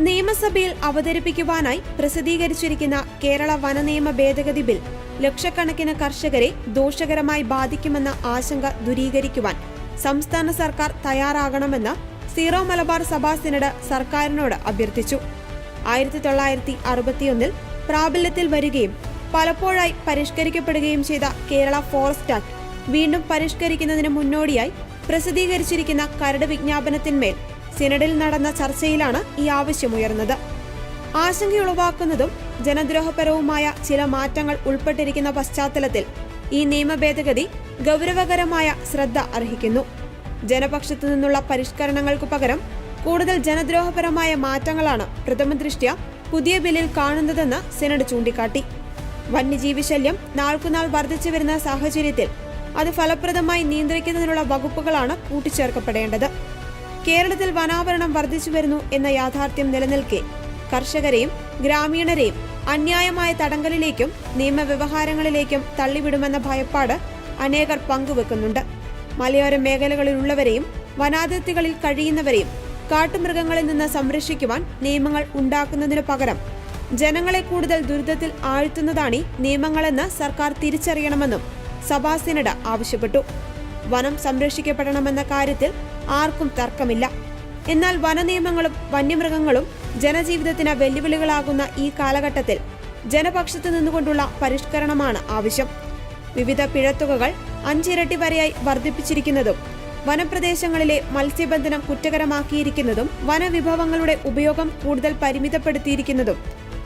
നിയമസഭയിൽ അവതരിപ്പിക്കുവാനായി പ്രസിദ്ധീകരിച്ചിരിക്കുന്ന കേരള വനനിയമ ഭേദഗതി ബിൽ ലക്ഷക്കണക്കിന് കർഷകരെ ദോഷകരമായി ബാധിക്കുമെന്ന ആശങ്ക ദൂരീകരിക്കുവാൻ സംസ്ഥാന സർക്കാർ തയ്യാറാകണമെന്ന് സീറോ മലബാർ സഭാ സിനഡ് സർക്കാരിനോട് അഭ്യർത്ഥിച്ചു. 1961 പ്രാബല്യത്തിൽ വരികയും പലപ്പോഴായി പരിഷ്കരിക്കപ്പെടുകയും ചെയ്ത കേരള ഫോറസ്റ്റ് ആക്ട് വീണ്ടും പരിഷ്കരിക്കുന്നതിന് മുന്നോടിയായി പ്രസിദ്ധീകരിച്ചിരിക്കുന്ന കരട് വിജ്ഞാപനത്തിന്മേൽ സിനഡിൽ നടന്ന ചർച്ചയിലാണ് ഈ ആവശ്യമുയർന്നത്. ആശങ്കയുളവാക്കുന്നതും ജനദ്രോഹപരവുമായ ചില മാറ്റങ്ങൾ ഉൾപ്പെട്ടിരിക്കുന്ന പശ്ചാത്തലത്തിൽ ഈ നിയമ ഭേദഗതി ഗൗരവകരമായ ശ്രദ്ധ അർഹിക്കുന്നു. ജനപക്ഷത്തു നിന്നുള്ള പരിഷ്കരണങ്ങൾക്കു പകരം കൂടുതൽ ജനദ്രോഹപരമായ മാറ്റങ്ങളാണ് പ്രഥമദൃഷ്ട്യാ പുതിയ ബില്ലിൽ കാണുന്നതെന്ന് സിനഡ് ചൂണ്ടിക്കാട്ടി. വന്യജീവി ശല്യം നാൾക്കുനാൾ വർദ്ധിച്ചു വരുന്ന സാഹചര്യത്തിൽ അത് ഫലപ്രദമായി നിയന്ത്രിക്കുന്നതിനുള്ള വകുപ്പുകളാണ് കൂട്ടിച്ചേർക്കപ്പെടേണ്ടത്. കേരളത്തിൽ വനാവരണം വർദ്ധിച്ചു വരുന്നു എന്ന യാഥാർത്ഥ്യം നിലനിൽക്കെ കർഷകരെയും ഗ്രാമീണരെയും അന്യായമായ തടങ്കലിലേക്കും നിയമവ്യവഹാരങ്ങളിലേക്കും തള്ളിവിടുമെന്ന ഭയപ്പാട് അനേകർ പങ്കുവെക്കുന്നുണ്ട്. മലയോര മേഖലകളിലുള്ളവരെയും വനാതിർത്തികളിൽ കഴിയുന്നവരെയും കാട്ടുമൃഗങ്ങളിൽ നിന്ന് സംരക്ഷിക്കുവാൻ നിയമങ്ങൾ ഉണ്ടാക്കുന്നതിനു പകരം ജനങ്ങളെ കൂടുതൽ ദുരിതത്തിൽ ആഴ്ത്തുന്നതാണ് നിയമങ്ങളെന്ന് സർക്കാർ തിരിച്ചറിയണമെന്നും സഭാ സിനഡ് ആവശ്യപ്പെട്ടു. വനം സംരക്ഷിക്കപ്പെടണമെന്ന കാര്യത്തിൽ ആർക്കും തർക്കമില്ല. എന്നാൽ വനനിയമങ്ങളും വന്യമൃഗങ്ങളും ജനജീവിതത്തിന് വെല്ലുവിളികളാകുന്ന ഈ കാലഘട്ടത്തിൽ ജനപക്ഷത്തു നിന്നുകൊണ്ടുള്ള പരിഷ്കരണമാണ് ആവശ്യം. വിവിധ പിഴത്തുകകൾ 5 ഇരട്ടി വരെയായി വർദ്ധിപ്പിച്ചിരിക്കുന്നതും വനപ്രദേശങ്ങളിലെ മത്സ്യബന്ധനം കുറ്റകരമാക്കിയിരിക്കുന്നതും വനവിഭവങ്ങളുടെ ഉപയോഗം കൂടുതൽ പരിമിതപ്പെടുത്തിയിരിക്കുന്നതും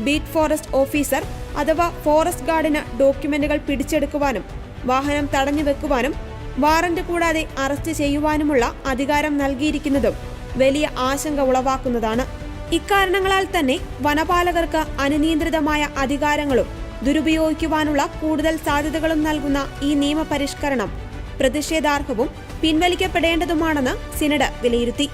ബീറ്റ് ഫോറസ്റ്റ് ഓഫീസർ അഥവാ ഫോറസ്റ്റ് ഗാർഡിന് ഡോക്യുമെന്റുകൾ പിടിച്ചെടുക്കുവാനും വാഹനം തടഞ്ഞുവെക്കുവാനും വാറന്റ് കൂടാതെ അറസ്റ്റ് ചെയ്യുവാനുമുള്ള അധികാരം നൽകിയിരിക്കുന്നതും വലിയ ആശങ്ക ഉളവാക്കുന്നതാണ്. ഇക്കാരണങ്ങളാൽ തന്നെ വനപാലകർക്ക് അനിയന്ത്രിതമായ അധികാരങ്ങളും ദുരുപയോഗിക്കുവാനുള്ള കൂടുതൽ സാധ്യതകളും നൽകുന്ന ഈ നിയമപരിഷ്കരണം പ്രതിഷേധാർഹവും പിൻവലിക്കപ്പെടേണ്ടതുമാണെന്ന് സിനഡ് വിലയിരുത്തി.